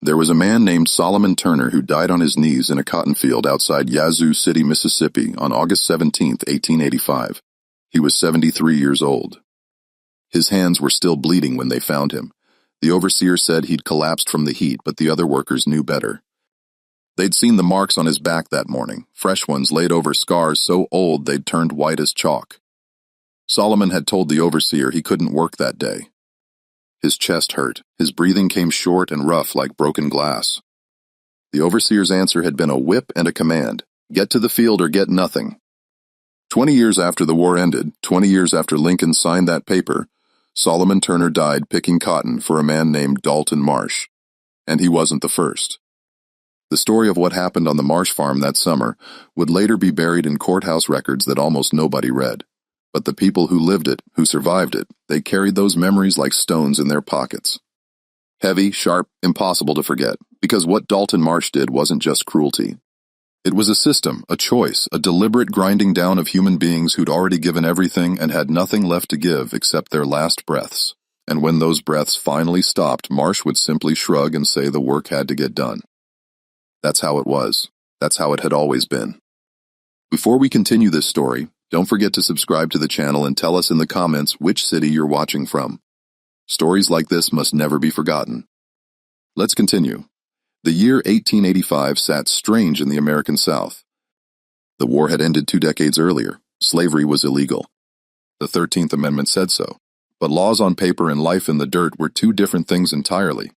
There was a man named Solomon Turner who died on his knees in a cotton field outside Yazoo City, Mississippi on August 17, 1885. He was 73 years old. His hands were still bleeding when they found him. The overseer said he'd collapsed from the heat, but the other workers knew better. They'd seen the marks on his back that morning, fresh ones laid over scars so old they'd turned white as chalk. Solomon had told the overseer he couldn't work that day. His chest hurt. His breathing came short and rough like broken glass. The overseer's answer had been a whip and a command: get to the field or get nothing. 20 years after the war ended, 20 years after Lincoln signed that paper, Solomon Turner died picking cotton for a man named Dalton Marsh. And he wasn't the first. The story of what happened on the Marsh farm that summer would later be buried in courthouse records that almost nobody read. But the people who lived it, who survived it, they carried those memories like stones in their pockets. Heavy, sharp, impossible to forget, because what Dalton Marsh did wasn't just cruelty. It was a system, a choice, a deliberate grinding down of human beings who'd already given everything and had nothing left to give except their last breaths. And when those breaths finally stopped, Marsh would simply shrug and say the work had to get done. That's how it was. That's how it had always been. Before we continue this story, don't forget to subscribe to the channel and tell us in the comments which city you're watching from. Stories like this must never be forgotten. Let's continue. The year 1885 sat strange in the American South. The war had ended 2 decades earlier. Slavery was illegal. The 13th Amendment said so. But laws on paper and life in the dirt were 2 different things entirely.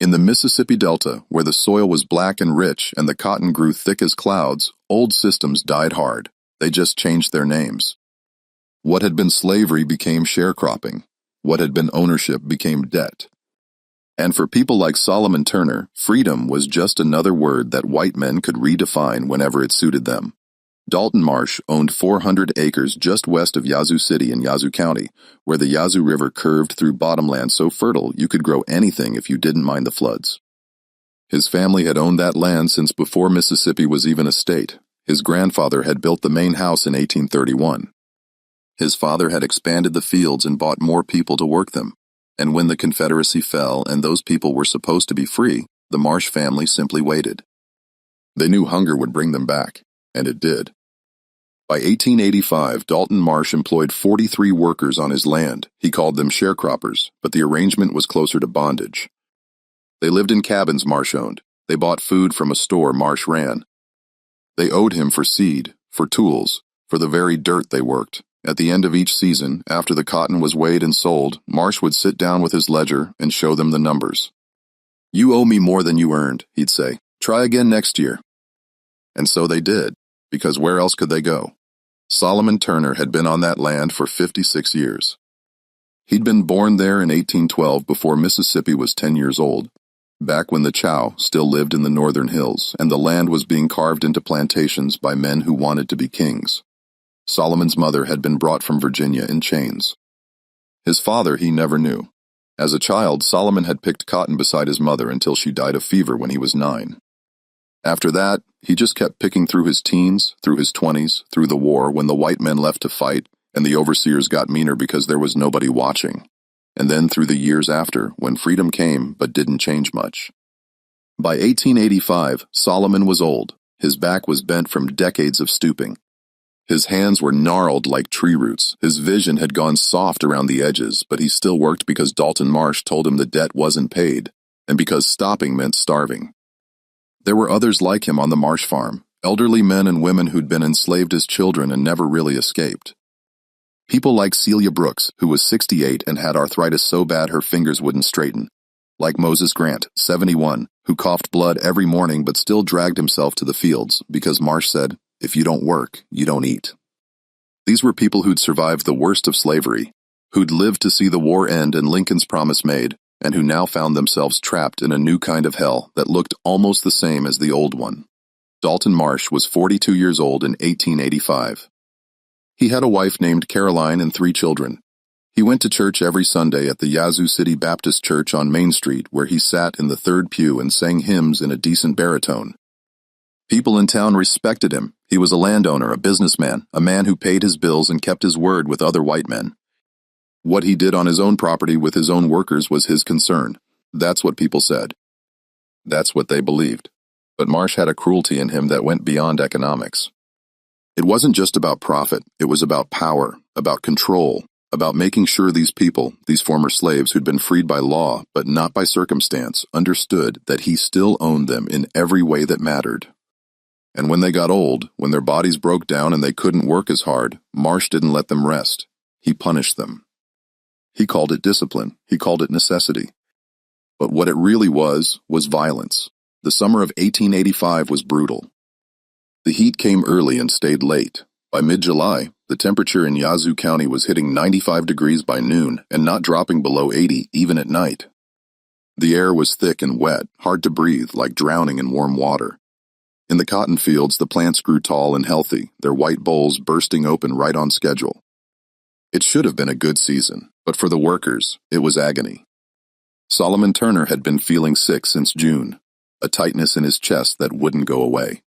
In the Mississippi Delta, where the soil was black and rich and the cotton grew thick as clouds, old systems died hard. They just changed their names. What had been slavery became sharecropping. What had been ownership became debt. And for people like Solomon Turner, freedom was just another word that white men could redefine whenever it suited them. Dalton Marsh owned 400 acres just west of Yazoo City in Yazoo County, where the Yazoo River curved through bottomland so fertile you could grow anything if you didn't mind the floods. His family had owned that land since before Mississippi was even a state. His grandfather had built the main house in 1831. His father had expanded the fields and bought more people to work them. And when the Confederacy fell and those people were supposed to be free, the Marsh family simply waited. They knew hunger would bring them back, and it did. By 1885, Dalton Marsh employed 43 workers on his land. He called them sharecroppers, but the arrangement was closer to bondage. They lived in cabins Marsh owned. They bought food from a store Marsh ran. They owed him for seed, for tools, for the very dirt they worked. At the end of each season, after the cotton was weighed and sold, Marsh would sit down with his ledger and show them the numbers. "You owe me more than you earned," he'd say. "Try again next year." And so they did, because where else could they go? Solomon Turner had been on that land for 56 years. He'd been born there in 1812 before Mississippi was 10 years old, back when the Chow still lived in the northern hills and the land was being carved into plantations by men who wanted to be kings. Solomon's mother had been brought from Virginia in chains. His father he never knew. As a child, Solomon had picked cotton beside his mother until she died of fever when he was 9. After that, he just kept picking through his teens, through his 20s, through the war when the white men left to fight and the overseers got meaner because there was nobody watching. And then through the years after, when freedom came but didn't change much. By 1885, Solomon was old. His back was bent from decades of stooping. His hands were gnarled like tree roots. His vision had gone soft around the edges, but he still worked because Dalton Marsh told him the debt wasn't paid, and because stopping meant starving. There were others like him on the Marsh farm, elderly men and women who'd been enslaved as children and never really escaped. People like Celia Brooks, who was 68 and had arthritis so bad her fingers wouldn't straighten. Like Moses Grant, 71, who coughed blood every morning but still dragged himself to the fields because Marsh said, "If you don't work, you don't eat." These were people who'd survived the worst of slavery, who'd lived to see the war end and Lincoln's promise made, and who now found themselves trapped in a new kind of hell that looked almost the same as the old one. Dalton Marsh was 42 years old in 1885. He had a wife named Caroline and 3 children. He went to church every Sunday at the Yazoo City Baptist Church on Main Street, where he sat in the 3rd pew and sang hymns in a decent baritone. People in town respected him. He was a landowner, a businessman, a man who paid his bills and kept his word with other white men. What he did on his own property with his own workers was his concern. That's what people said. That's what they believed. But Marsh had a cruelty in him that went beyond economics. It wasn't just about profit, it was about power, about control, about making sure these people, these former slaves who'd been freed by law, but not by circumstance, understood that he still owned them in every way that mattered. And when they got old, when their bodies broke down and they couldn't work as hard, Marsh didn't let them rest. He punished them. He called it discipline. He called it necessity. But what it really was violence. The summer of 1885 was brutal. The heat came early and stayed late. By mid-July, the temperature in Yazoo County was hitting 95 degrees by noon and not dropping below 80 even at night. The air was thick and wet, hard to breathe, like drowning in warm water. In the cotton fields, the plants grew tall and healthy, their white bolls bursting open right on schedule. It should have been a good season, but for the workers, it was agony. Solomon Turner had been feeling sick since June, a tightness in his chest that wouldn't go away.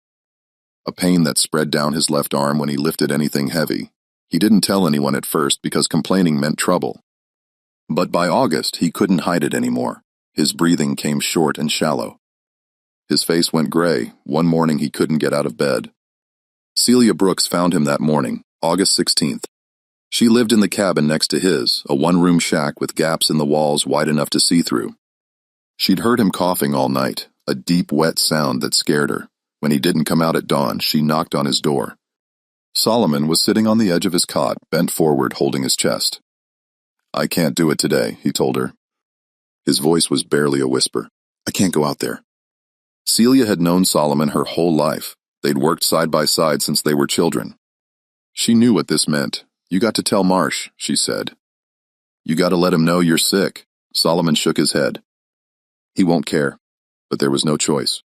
A pain that spread down his left arm when he lifted anything heavy. He didn't tell anyone at first because complaining meant trouble. But by August, he couldn't hide it anymore. His breathing came short and shallow. His face went gray. One morning he couldn't get out of bed. Celia Brooks found him that morning, August 16th. She lived in the cabin next to his, a one-room shack with gaps in the walls wide enough to see through. She'd heard him coughing all night, a deep, wet sound that scared her. When he didn't come out at dawn, she knocked on his door. Solomon was sitting on the edge of his cot, bent forward, holding his chest. "I can't do it today," he told her. His voice was barely a whisper. "I can't go out there." Celia had known Solomon her whole life. They'd worked side by side since they were children. She knew what this meant. "You got to tell Marsh," she said. "You got to let him know you're sick." Solomon shook his head. "He won't care." But there was no choice.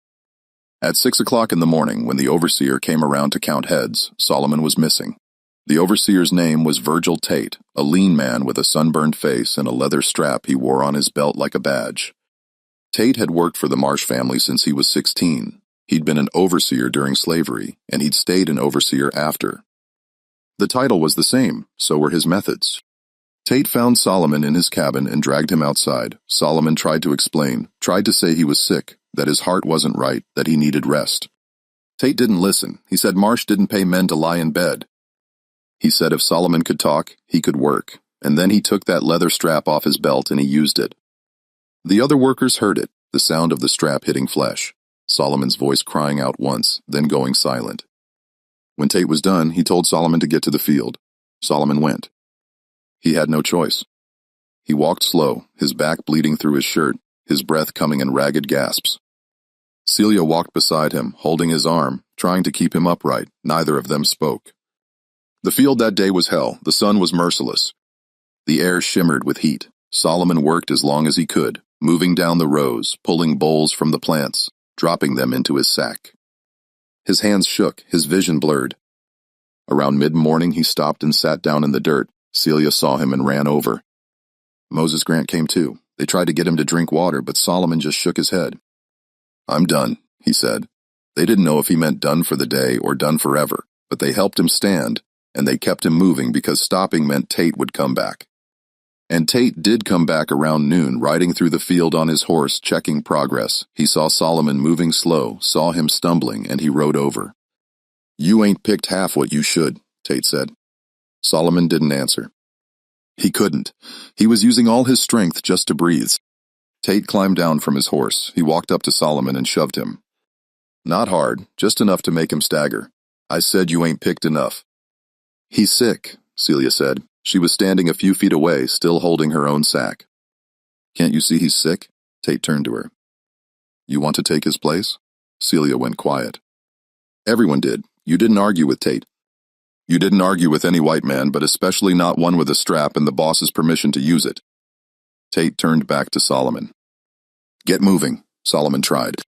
At 6 o'clock in the morning, when the overseer came around to count heads, Solomon was missing. The overseer's name was Virgil Tate, a lean man with a sunburned face and a leather strap he wore on his belt like a badge. Tate had worked for the Marsh family since he was 16. He'd been an overseer during slavery, and he'd stayed an overseer after. The title was the same, so were his methods. Tate found Solomon in his cabin and dragged him outside. Solomon tried to explain, tried to say he was sick, that his heart wasn't right, that he needed rest. Tate didn't listen. He said Marsh didn't pay men to lie in bed. He said if Solomon could talk, he could work, and then he took that leather strap off his belt and he used it. The other workers heard it, the sound of the strap hitting flesh, Solomon's voice crying out once, then going silent. When Tate was done, he told Solomon to get to the field. Solomon went. He had no choice. He walked slow, his back bleeding through his shirt, his breath coming in ragged gasps. Celia walked beside him, holding his arm, trying to keep him upright. Neither of them spoke. The field that day was hell. The sun was merciless. The air shimmered with heat. Solomon worked as long as he could, moving down the rows, pulling bowls from the plants, dropping them into his sack. His hands shook, his vision blurred. Around mid-morning he stopped and sat down in the dirt. Celia saw him and ran over. Moses Grant came too. They tried to get him to drink water, but Solomon just shook his head. "I'm done," he said. They didn't know if he meant done for the day or done forever, but they helped him stand, and they kept him moving because stopping meant Tate would come back. And Tate did come back around noon, riding through the field on his horse, checking progress. He saw Solomon moving slow, saw him stumbling, and he rode over. "You ain't picked half what you should," Tate said. Solomon didn't answer. He couldn't. He was using all his strength just to breathe. Tate climbed down from his horse. He walked up to Solomon and shoved him. "Not hard, just enough to make him stagger. I said you ain't picked enough." "He's sick," Celia said. She was standing a few feet away, still holding her own sack. "Can't you see he's sick?" Tate turned to her. "You want to take his place?" Celia went quiet. "Everyone did. You didn't argue with Tate. You didn't argue with any white man, but especially not one with a strap and the boss's permission to use it." Tate turned back to Solomon. "Get moving," Solomon tried.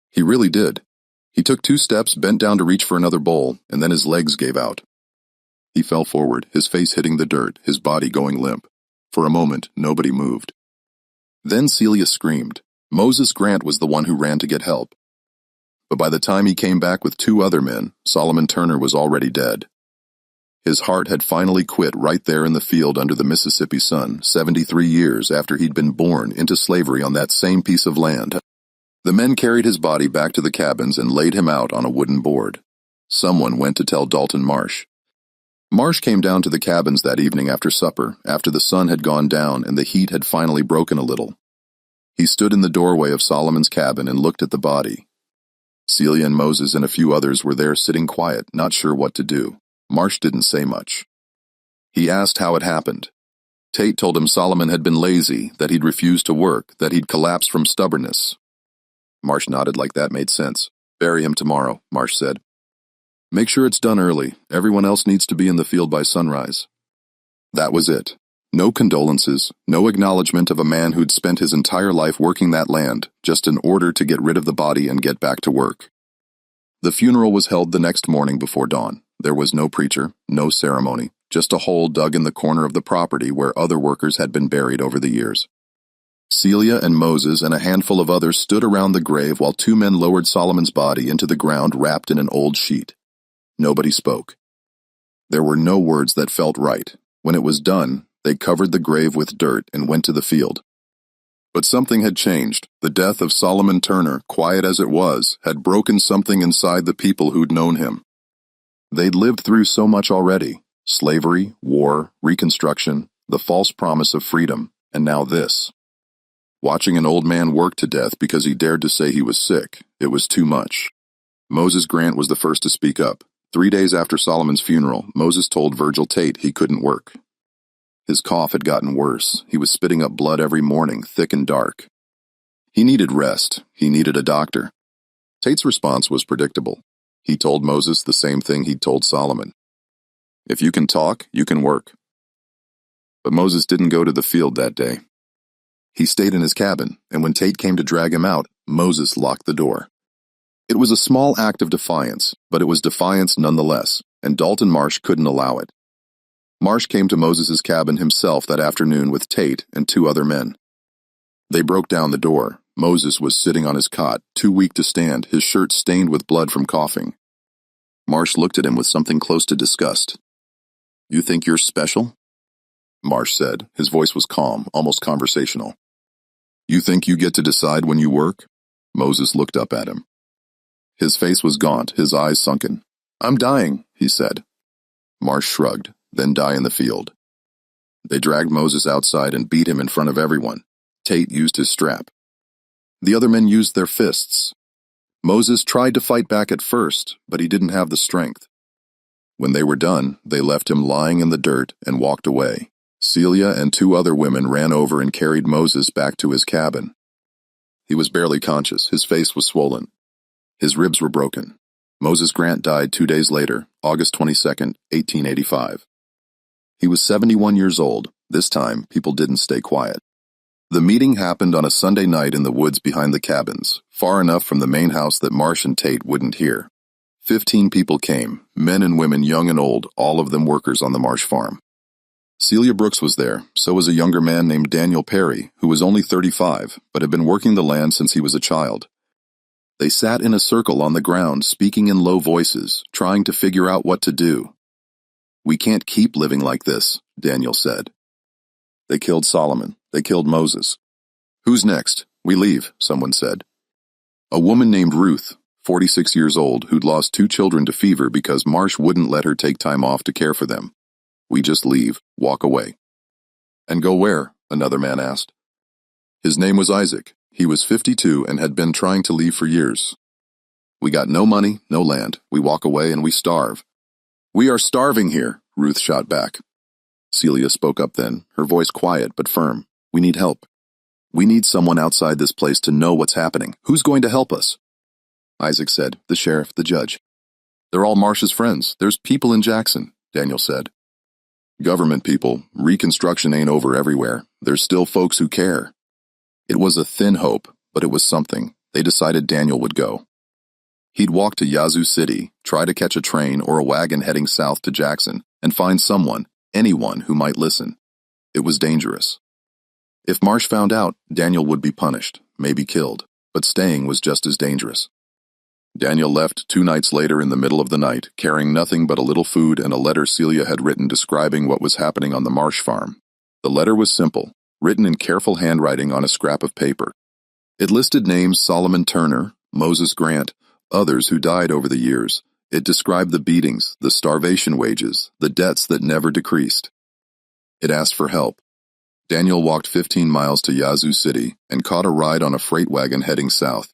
He really did. He took 2 steps, bent down to reach for another bowl, and then his legs gave out. He fell forward, his face hitting the dirt, his body going limp. For a moment, nobody moved. Then Celia screamed. Moses Grant was the one who ran to get help. But by the time he came back with 2 other men, Solomon Turner was already dead. His heart had finally quit right there in the field under the Mississippi sun, 73 years after he'd been born into slavery on that same piece of land. The men carried his body back to the cabins and laid him out on a wooden board. Someone went to tell Dalton Marsh. Marsh came down to the cabins that evening after supper, after the sun had gone down and the heat had finally broken a little. He stood in the doorway of Solomon's cabin and looked at the body. Celia and Moses and a few others were there sitting quiet, not sure what to do. Marsh didn't say much. He asked how it happened. Tate told him Solomon had been lazy, that he'd refused to work, that he'd collapsed from stubbornness. Marsh nodded like that made sense. Bury him tomorrow, Marsh said. Make sure it's done early. Everyone else needs to be in the field by sunrise. That was it. No condolences, no acknowledgement of a man who'd spent his entire life working that land, just an order to get rid of the body and get back to work. The funeral was held the next morning before dawn. There was no preacher, no ceremony, just a hole dug in the corner of the property where other workers had been buried over the years. Celia and Moses and a handful of others stood around the grave while two men lowered Solomon's body into the ground wrapped in an old sheet. Nobody spoke. There were no words that felt right. When it was done, they covered the grave with dirt and went to the field. But something had changed. The death of Solomon Turner, quiet as it was, had broken something inside the people who'd known him. They'd lived through so much already. Slavery, war, Reconstruction, the false promise of freedom, and now this. Watching an old man work to death because he dared to say he was sick, it was too much. Moses Grant was the first to speak up. 3 days after Solomon's funeral, Moses told Virgil Tate he couldn't work. His cough had gotten worse. He was spitting up blood every morning, thick and dark. He needed rest. He needed a doctor. Tate's response was predictable. He told Moses the same thing he'd told Solomon. If you can talk, you can work. But Moses didn't go to the field that day. He stayed in his cabin, and when Tate came to drag him out, Moses locked the door. It was a small act of defiance, but it was defiance nonetheless, and Dalton Marsh couldn't allow it. Marsh came to Moses's cabin himself that afternoon with Tate and two other men. They broke down the door. Moses was sitting on his cot, too weak to stand, his shirt stained with blood from coughing. Marsh looked at him with something close to disgust. You think you're special? Marsh said. His voice was calm, almost conversational. You think you get to decide when you work? Moses looked up at him. His face was gaunt, his eyes sunken. I'm dying, he said. Marsh shrugged. Then die in the field. They dragged Moses outside and beat him in front of everyone. Tate used his strap. The other men used their fists. Moses tried to fight back at first, but he didn't have the strength. When they were done, they left him lying in the dirt and walked away. Celia and two other women ran over and carried Moses back to his cabin. He was barely conscious. His face was swollen. His ribs were broken. Moses Grant died 2 days later, August 22nd, 1885. He was 71 years old. This time, people didn't stay quiet. The meeting happened on a Sunday night in the woods behind the cabins, far enough from the main house that Marsh and Tate wouldn't hear. 15 people came, men and women young and old, all of them workers on the Marsh farm. Celia Brooks was there, so was a younger man named Daniel Perry, who was only 35, but had been working the land since he was a child. They sat in a circle on the ground, speaking in low voices, trying to figure out what to do. We can't keep living like this, Daniel said. They killed Solomon. They killed Moses. Who's next? We leave, someone said. A woman named Ruth, 46 years old, who'd lost 2 children to fever because Marsh wouldn't let her take time off to care for them. We just leave, walk away. And go where? Another man asked. His name was Isaac. He was 52 and had been trying to leave for years. We got no money, no land. We walk away and we starve. We are starving here, Ruth shot back. Celia spoke up then, her voice quiet but firm. We need help. We need someone outside this place to know what's happening. Who's going to help us? Isaac said, the sheriff, the judge. They're all Marsh's friends. There's people in Jackson, Daniel said. Government people. Reconstruction ain't over everywhere. There's still folks who care. It was a thin hope, but it was something. They decided Daniel would go. He'd walk to Yazoo City, try to catch a train or a wagon heading south to Jackson, and find someone, anyone who might listen. It was dangerous. If Marsh found out, Daniel would be punished, maybe killed, but staying was just as dangerous. Daniel left 2 nights later in the middle of the night, carrying nothing but a little food and a letter Celia had written describing what was happening on the Marsh farm. The letter was simple, written in careful handwriting on a scrap of paper. It listed names Solomon Turner, Moses Grant, others who died over the years. It described the beatings, the starvation wages, the debts that never decreased. It asked for help. Daniel walked 15 miles to Yazoo City and caught a ride on a freight wagon heading south.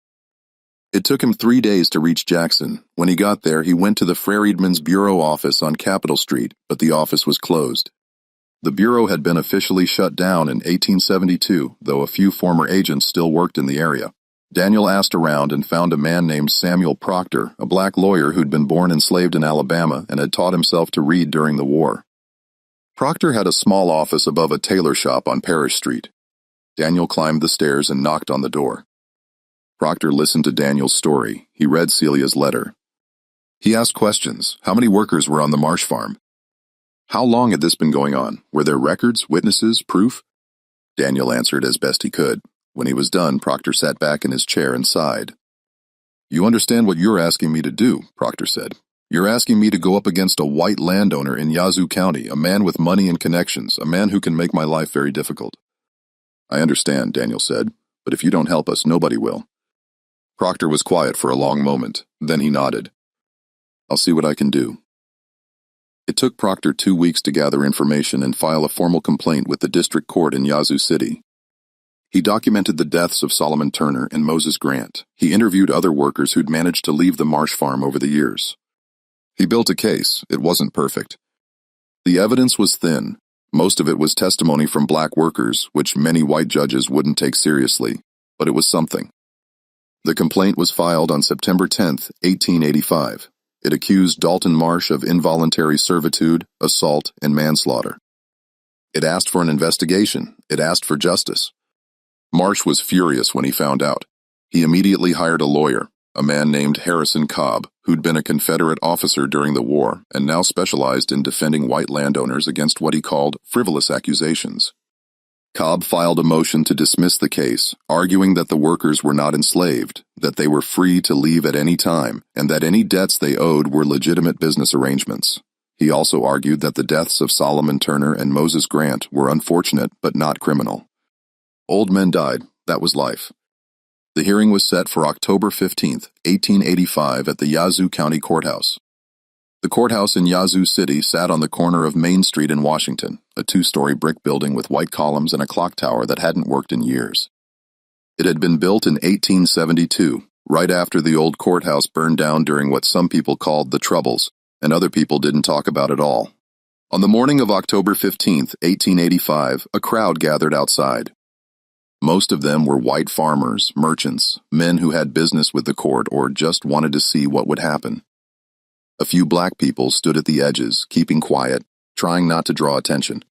It took him 3 days to reach Jackson. When he got there, he went to the Freedmen's Bureau office on Capitol Street, but the office was closed. The bureau had been officially shut down in 1872, though a few former agents still worked in the area. Daniel asked around and found a man named Samuel Proctor, a black lawyer who'd been born enslaved in Alabama and had taught himself to read during the war. Proctor had a small office above a tailor shop on Parish Street. Daniel climbed the stairs and knocked on the door. Proctor listened to Daniel's story. He read Celia's letter. He asked questions. How many workers were on the Marsh farm? How long had this been going on? Were there records, witnesses, proof? Daniel answered as best he could. When he was done, Proctor sat back in his chair and sighed. You understand what you're asking me to do, Proctor said. You're asking me to go up against a white landowner in Yazoo County, a man with money and connections, a man who can make my life very difficult. I understand, Daniel said, but if you don't help us, nobody will. Proctor was quiet for a long moment. Then he nodded. I'll see what I can do. It took Proctor 2 weeks to gather information and file a formal complaint with the district court in Yazoo City. He documented the deaths of Solomon Turner and Moses Grant. He interviewed other workers who'd managed to leave the Marsh farm over the years. He built a case. It wasn't perfect. The evidence was thin. Most of it was testimony from black workers, which many white judges wouldn't take seriously, but it was something. The complaint was filed on September 10, 1885. It accused Dalton Marsh of involuntary servitude, assault, and manslaughter. It asked for an investigation. It asked for justice. Marsh was furious when he found out. He immediately hired a lawyer, a man named Harrison Cobb, who'd been a Confederate officer during the war and now specialized in defending white landowners against what he called frivolous accusations. Cobb filed a motion to dismiss the case, arguing that the workers were not enslaved, that they were free to leave at any time, and that any debts they owed were legitimate business arrangements. He also argued that the deaths of Solomon Turner and Moses Grant were unfortunate but not criminal. Old men died. That was life. The hearing was set for October 15, 1885 at the Yazoo County Courthouse. The courthouse in Yazoo City sat on the corner of Main Street in Washington, a 2-story brick building with white columns and a clock tower that hadn't worked in years. It had been built in 1872, right after the old courthouse burned down during what some people called the Troubles, and other people didn't talk about at all. On the morning of October 15, 1885, a crowd gathered outside. Most of them were white farmers, merchants, men who had business with the court or just wanted to see what would happen. A few black people stood at the edges, keeping quiet, trying not to draw attention.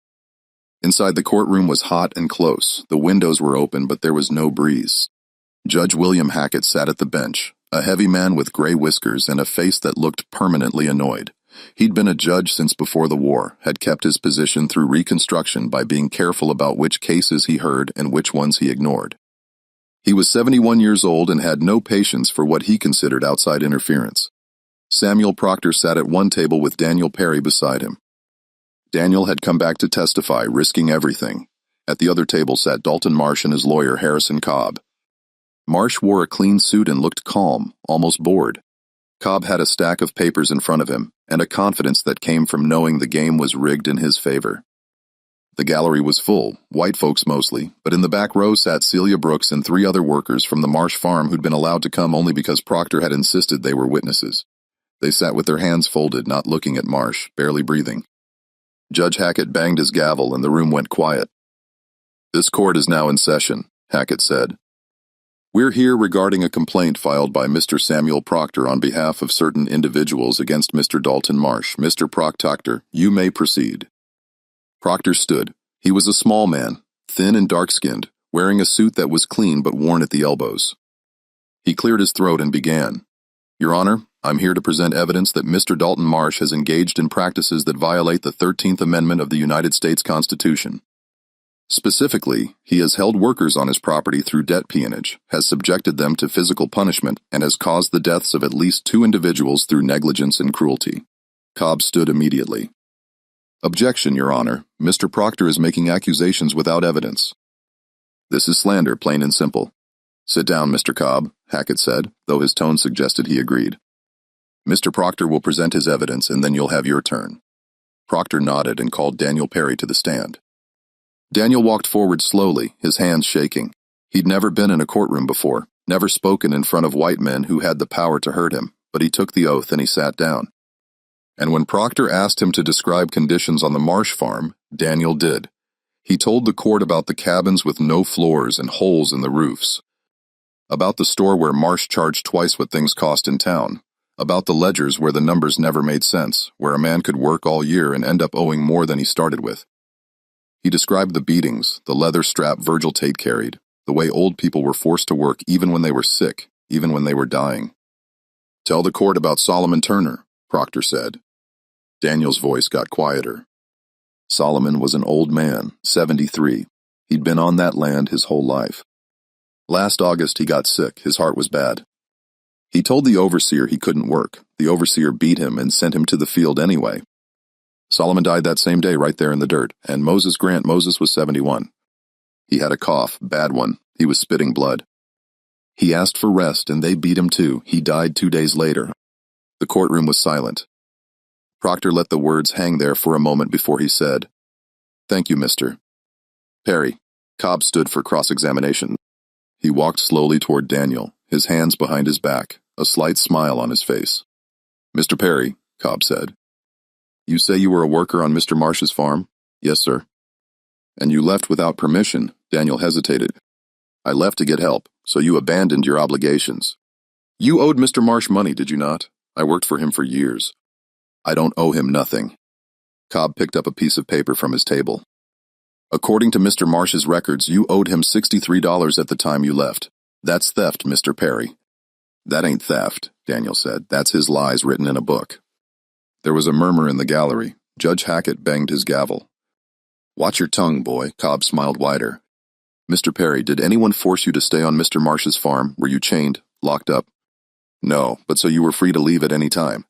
Inside the courtroom was hot and close. The windows were open, but there was no breeze. Judge William Hackett sat at the bench, a heavy man with gray whiskers and a face that looked permanently annoyed. He'd been a judge since before the war, had kept his position through Reconstruction by being careful about which cases he heard and which ones he ignored. He was 71 years old and had no patience for what he considered outside interference. Samuel Proctor sat at one table with Daniel Perry beside him. Daniel had come back to testify, risking everything. At the other table sat Dalton Marsh and his lawyer, Harrison Cobb. Marsh wore a clean suit and looked calm, almost bored. Cobb had a stack of papers in front of him, and a confidence that came from knowing the game was rigged in his favor. The gallery was full, white folks mostly, but in the back row sat Celia Brooks and 3 other workers from the Marsh farm who'd been allowed to come only because Proctor had insisted they were witnesses. They sat with their hands folded, not looking at Marsh, barely breathing. Judge Hackett banged his gavel and the room went quiet. This court is now in session, Hackett said. We're here regarding a complaint filed by Mr. Samuel Proctor on behalf of certain individuals against Mr. Dalton Marsh. Mr. Proctor, you may proceed. Proctor stood. He was a small man, thin and dark-skinned, wearing a suit that was clean but worn at the elbows. He cleared his throat and began. Your Honor, I'm here to present evidence that Mr. Dalton Marsh has engaged in practices that violate the 13th Amendment of the United States Constitution. Specifically, he has held workers on his property through debt peonage, has subjected them to physical punishment, and has caused the deaths of at least 2 individuals through negligence and cruelty. Cobb stood immediately. Objection, Your Honor. Mr. Proctor is making accusations without evidence. This is slander, plain and simple. Sit down, Mr. Cobb, Hackett said, though his tone suggested he agreed. Mr. Proctor will present his evidence and then you'll have your turn. Proctor nodded and called Daniel Perry to the stand. Daniel walked forward slowly, his hands shaking. He'd never been in a courtroom before, never spoken in front of white men who had the power to hurt him, but he took the oath and he sat down. And when Proctor asked him to describe conditions on the Marsh farm, Daniel did. He told the court about the cabins with no floors and holes in the roofs, about the store where Marsh charged twice what things cost in town, about the ledgers where the numbers never made sense, where a man could work all year and end up owing more than he started with. He described the beatings, the leather strap Virgil Tate carried, the way old people were forced to work even when they were sick, even when they were dying. Tell the court about Solomon Turner, Proctor said. Daniel's voice got quieter. Solomon was an old man, 73. He'd been on that land his whole life. Last August he got sick, his heart was bad. He told the overseer he couldn't work. The overseer beat him and sent him to the field anyway. Solomon died that same day right there in the dirt, and Moses was 71. He had a cough, bad one. He was spitting blood. He asked for rest and they beat him too. He died 2 days later. The courtroom was silent. Proctor let the words hang there for a moment before he said, "Thank you, Mr. Perry." Cobb stood for cross-examination. He walked slowly toward Daniel, his hands behind his back, a slight smile on his face. "Mr. Perry," Cobb said, "you say you were a worker on Mr. Marsh's farm?" "Yes, sir." "And you left without permission?" Daniel hesitated. "I left to get help, so you abandoned your obligations. You owed Mr. Marsh money, did you not? I worked for him for years." "I don't owe him nothing." Cobb picked up a piece of paper from his table. "According to Mr. Marsh's records, you owed him $63 at the time you left. That's theft, Mr. Perry." "That ain't theft," Daniel said. "That's his lies written in a book." There was a murmur in the gallery. Judge Hackett banged his gavel. "Watch your tongue, boy." Cobb smiled wider. "Mr. Perry, did anyone force you to stay on Mr. Marsh's farm? Were you chained, locked up?" "No, but so you were free to leave at any time."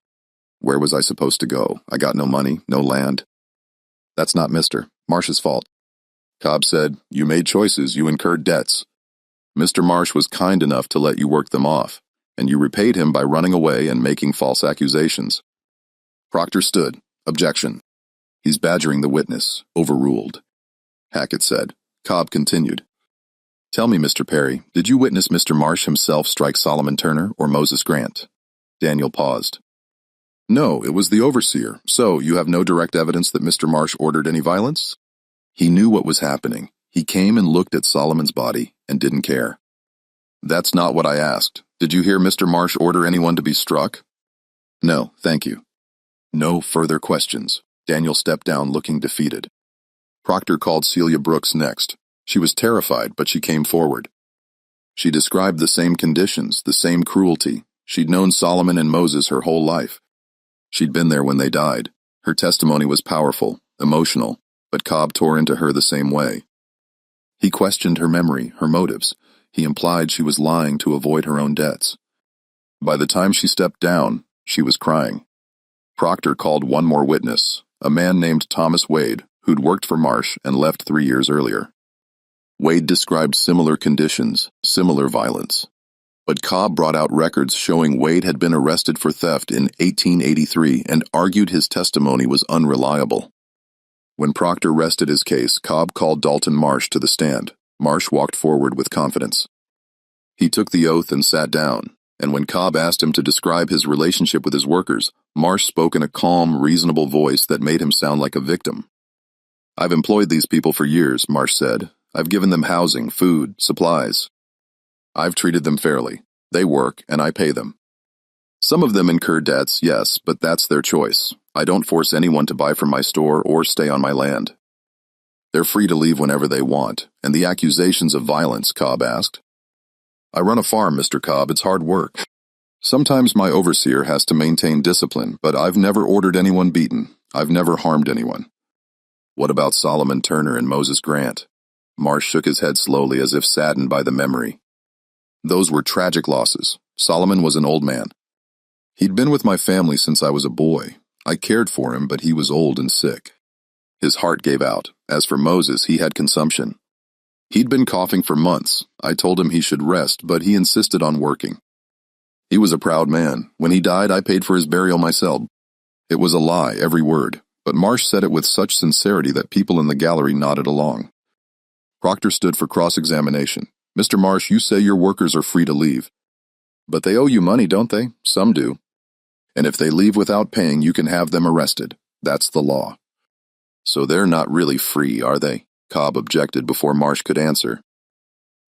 "Where was I supposed to go? I got no money, no land." "That's not Mr. Marsh's fault." Cobb said, "You made choices, you incurred debts. Mr. Marsh was kind enough to let you work them off, and you repaid him by running away and making false accusations." Proctor stood. "Objection." "He's badgering the witness." Overruled. Hackett said. Cobb continued. "Tell me, Mr. Perry, did you witness Mr. Marsh himself strike Solomon Turner or Moses Grant?" Daniel paused. "No, it was the overseer. So, you have no direct evidence that Mr. Marsh ordered any violence?" "He knew what was happening. He came and looked at Solomon's body and didn't care." "That's not what I asked. Did you hear Mr. Marsh order anyone to be struck?" "No, thank you." No further questions. Daniel stepped down looking defeated. Proctor called Celia Brooks next. She was terrified, but she came forward. She described the same conditions, the same cruelty. She'd known Solomon and Moses her whole life. She'd been there when they died. Her testimony was powerful, emotional, but Cobb tore into her the same way. He questioned her memory, her motives. He implied she was lying to avoid her own debts. By the time she stepped down, she was crying. Proctor called one more witness, a man named Thomas Wade, who'd worked for Marsh and left 3 years earlier. Wade described similar conditions, similar violence. But Cobb brought out records showing Wade had been arrested for theft in 1883 and argued his testimony was unreliable. When Proctor rested his case, Cobb called Dalton Marsh to the stand. Marsh walked forward with confidence. He took the oath and sat down, and when Cobb asked him to describe his relationship with his workers, Marsh spoke in a calm, reasonable voice that made him sound like a victim. "I've employed these people for years," Marsh said. "I've given them housing, food, supplies. I've treated them fairly. They work, and I pay them. Some of them incur debts, yes, but that's their choice. I don't force anyone to buy from my store or stay on my land. They're free to leave whenever they want, and the accusations of violence," Cobb asked. "I run a farm, Mr. Cobb. It's hard work. Sometimes my overseer has to maintain discipline, but I've never ordered anyone beaten. I've never harmed anyone." "What about Solomon Turner and Moses Grant?" Marsh shook his head slowly as if saddened by the memory. "Those were tragic losses. Solomon was an old man. He'd been with my family since I was a boy. I cared for him, but he was old and sick. His heart gave out. As for Moses, he had consumption. He'd been coughing for months. I told him he should rest, but he insisted on working. He was a proud man. When he died, I paid for his burial myself. It was a lie, every word, but Marsh said it with such sincerity that people in the gallery nodded along. Proctor stood for cross-examination. Mr. Marsh, you say your workers are free to leave. But they owe you money, don't they? Some do. And if they leave without paying, you can have them arrested. That's the law. So they're not really free, are they? Cobb objected before Marsh could answer.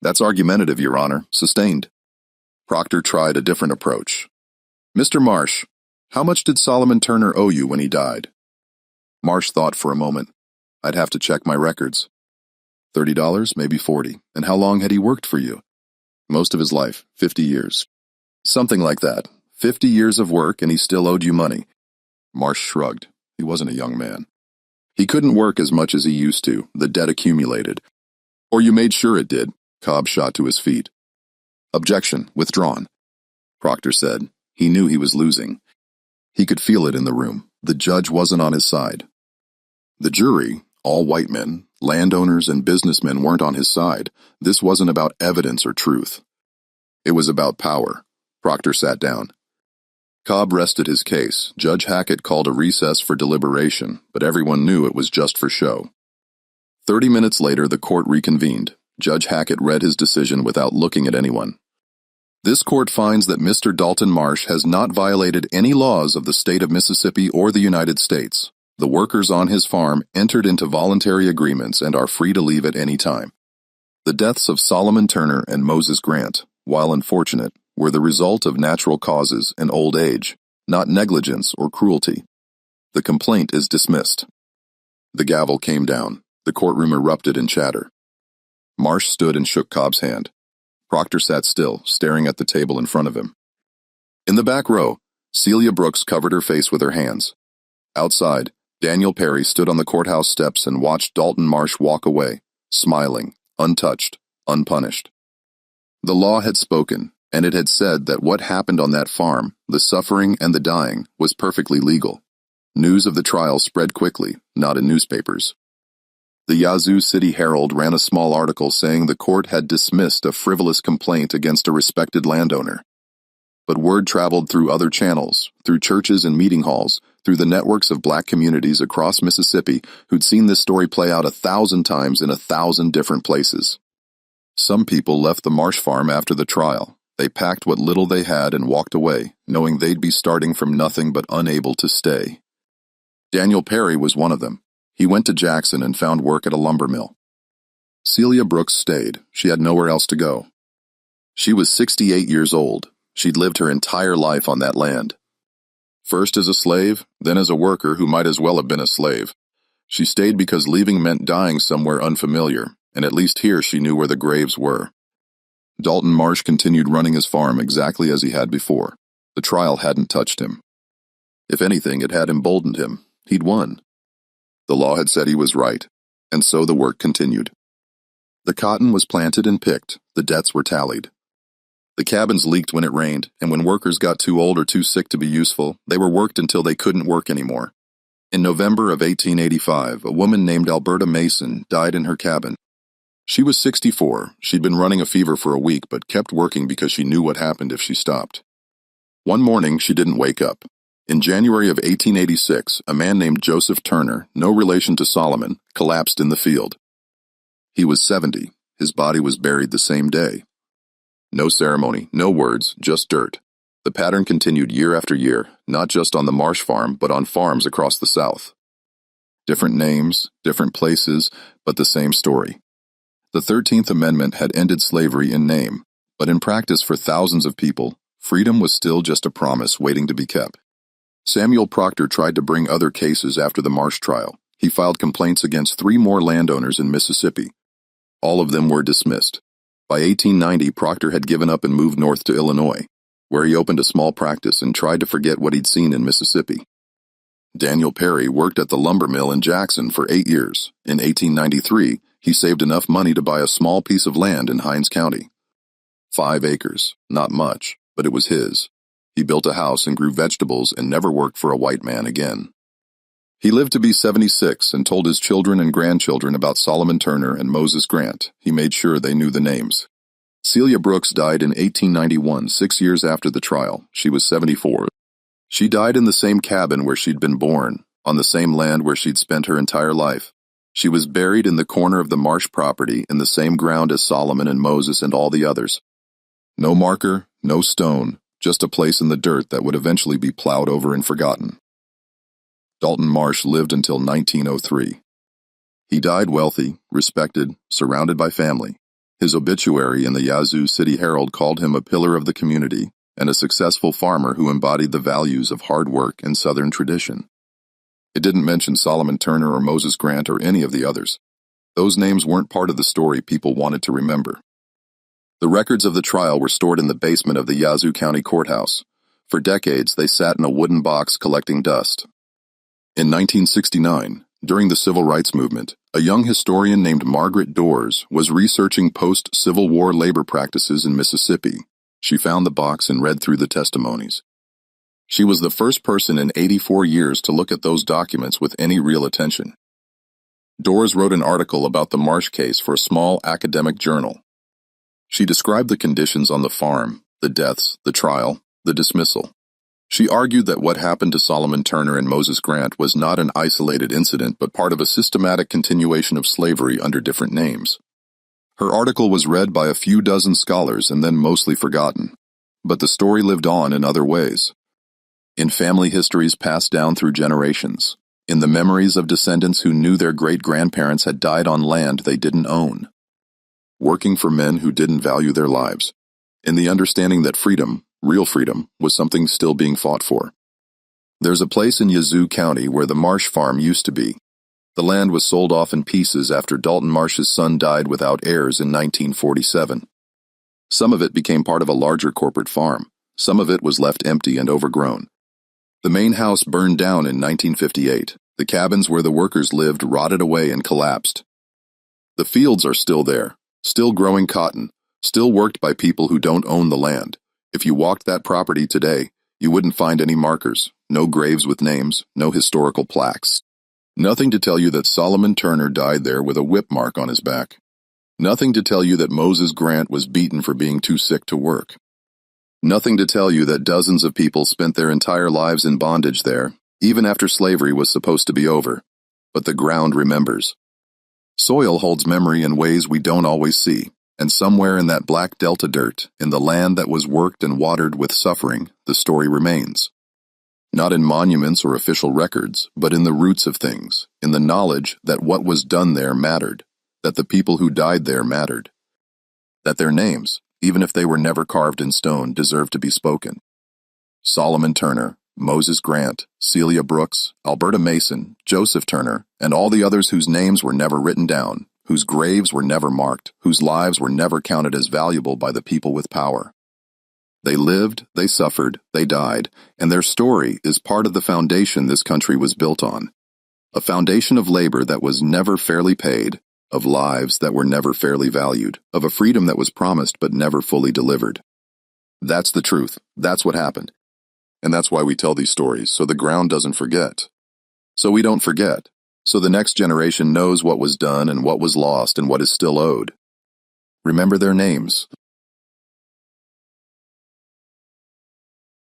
That's argumentative, Your Honor. Sustained. Proctor tried a different approach. Mr. Marsh, how much did Solomon Turner owe you when he died? Marsh thought for a moment. I'd have to check my records. $30, maybe $40. And how long had he worked for you? Most of his life, 50 years. Something like that. 50 years of work and he still owed you money. Marsh shrugged. He wasn't a young man. He couldn't work as much as he used to. The debt accumulated. Or you made sure it did. Cobb shot to his feet. Objection, withdrawn. Proctor said. He knew he was losing. He could feel it in the room. The judge wasn't on his side. The jury, all white men, landowners and businessmen weren't on his side. This wasn't about evidence or truth. It was about power. Proctor sat down. Cobb rested his case. Judge Hackett called a recess for deliberation, but everyone knew it was just for show. 30 minutes later, the court reconvened. Judge Hackett read his decision without looking at anyone. This court finds that Mr. Dalton Marsh has not violated any laws of the state of Mississippi or the United States. The workers on his farm entered into voluntary agreements and are free to leave at any time. The deaths of Solomon Turner and Moses Grant, while unfortunate, were the result of natural causes and old age, not negligence or cruelty. The complaint is dismissed. The gavel came down. The courtroom erupted in chatter. Marsh stood and shook Cobb's hand. Proctor sat still, staring at the table in front of him. In the back row, Celia Brooks covered her face with her hands. Outside, Daniel Perry stood on the courthouse steps and watched Dalton Marsh walk away, smiling, untouched, unpunished. The law had spoken, and it had said that what happened on that farm, the suffering and the dying, was perfectly legal. News of the trial spread quickly, not in newspapers. The Yazoo City Herald ran a small article saying the court had dismissed a frivolous complaint against a respected landowner. But word traveled through other channels, through churches and meeting halls, through the networks of black communities across Mississippi who'd seen this story play out 1,000 times in 1,000 different places. Some people left the Marsh farm after the trial. They packed what little they had and walked away, knowing they'd be starting from nothing but unable to stay. Daniel Perry was one of them. He went to Jackson and found work at a lumber mill. Celia Brooks stayed. She had nowhere else to go. She was 68 years old. She'd lived her entire life on that land. First as a slave, then as a worker who might as well have been a slave. She stayed because leaving meant dying somewhere unfamiliar, and at least here she knew where the graves were. Dalton Marsh continued running his farm exactly as he had before. The trial hadn't touched him. If anything, it had emboldened him. He'd won. The law had said he was right, and so the work continued. The cotton was planted and picked, the debts were tallied. The cabins leaked when it rained, and when workers got too old or too sick to be useful, they were worked until they couldn't work anymore. In November of 1885, a woman named Alberta Mason died in her cabin. She was 64. She'd been running a fever for a week, but kept working because she knew what happened if she stopped. One morning, she didn't wake up. In January of 1886, a man named Joseph Turner, no relation to Solomon, collapsed in the field. He was 70. His body was buried the same day. No ceremony, no words, just dirt. The pattern continued year after year, not just on the Marsh farm, but on farms across the South. Different names, different places, but the same story. The 13th Amendment had ended slavery in name, but in practice for thousands of people, freedom was still just a promise waiting to be kept. Samuel Proctor tried to bring other cases after the Marsh trial. He filed complaints against 3 more landowners in Mississippi. All of them were dismissed. By 1890, Proctor had given up and moved north to Illinois, where he opened a small practice and tried to forget what he'd seen in Mississippi. Daniel Perry worked at the lumber mill in Jackson for 8 years. In 1893, he saved enough money to buy a small piece of land in Hinds County. 5 acres, not much, but it was his. He built a house and grew vegetables and never worked for a white man again. He lived to be 76 and told his children and grandchildren about Solomon Turner and Moses Grant. He made sure they knew the names. Celia Brooks died in 1891, 6 years after the trial. She was 74. She died in the same cabin where she'd been born, on the same land where she'd spent her entire life. She was buried in the corner of the Marsh property in the same ground as Solomon and Moses and all the others. No marker, no stone, just a place in the dirt that would eventually be plowed over and forgotten. Dalton Marsh lived until 1903. He died wealthy, respected, surrounded by family. His obituary in the Yazoo City Herald called him a pillar of the community and a successful farmer who embodied the values of hard work and Southern tradition. It didn't mention Solomon Turner or Moses Grant or any of the others. Those names weren't part of the story people wanted to remember. The records of the trial were stored in the basement of the Yazoo County Courthouse. For decades, they sat in a wooden box collecting dust. In 1969, during the Civil Rights Movement, a young historian named Margaret Dors was researching post-Civil War labor practices in Mississippi. She found the box and read through the testimonies. She was the first person in 84 years to look at those documents with any real attention. Dors wrote an article about the Marsh case for a small academic journal. She described the conditions on the farm, the deaths, the trial, the dismissal. She argued that what happened to Solomon Turner and Moses Grant was not an isolated incident but part of a systematic continuation of slavery under different names. Her article was read by a few dozen scholars and then mostly forgotten. But the story lived on in other ways. In family histories passed down through generations, in the memories of descendants who knew their great-grandparents had died on land they didn't own, working for men who didn't value their lives, in the understanding that freedom, real freedom, was something still being fought for. There's a place in Yazoo County where the Marsh farm used to be. The land was sold off in pieces after Dalton Marsh's son died without heirs in 1947. Some of it became part of a larger corporate farm. Some of it was left empty and overgrown. The main house burned down in 1958. The cabins where the workers lived rotted away and collapsed. The fields are still there, still growing cotton, still worked by people who don't own the land. If you walked that property today, you wouldn't find any markers, no graves with names, no historical plaques. Nothing to tell you that Solomon Turner died there with a whip mark on his back. Nothing to tell you that Moses Grant was beaten for being too sick to work. Nothing to tell you that dozens of people spent their entire lives in bondage there, even after slavery was supposed to be over. But the ground remembers. Soil holds memory in ways we don't always see. And somewhere in that black delta dirt, in the land that was worked and watered with suffering, the story remains. Not in monuments or official records, but in the roots of things, in the knowledge that what was done there mattered, that the people who died there mattered, that their names, even if they were never carved in stone, deserved to be spoken. Solomon Turner, Moses Grant, Celia Brooks, Alberta Mason, Joseph Turner, and all the others whose names were never written down, whose graves were never marked, whose lives were never counted as valuable by the people with power. They lived, they suffered, they died, and their story is part of the foundation this country was built on. A foundation of labor that was never fairly paid, of lives that were never fairly valued, of a freedom that was promised but never fully delivered. That's the truth. That's what happened. And that's why we tell these stories, so the ground doesn't forget. So we don't forget. So the next generation knows what was done and what was lost and what is still owed. Remember their names.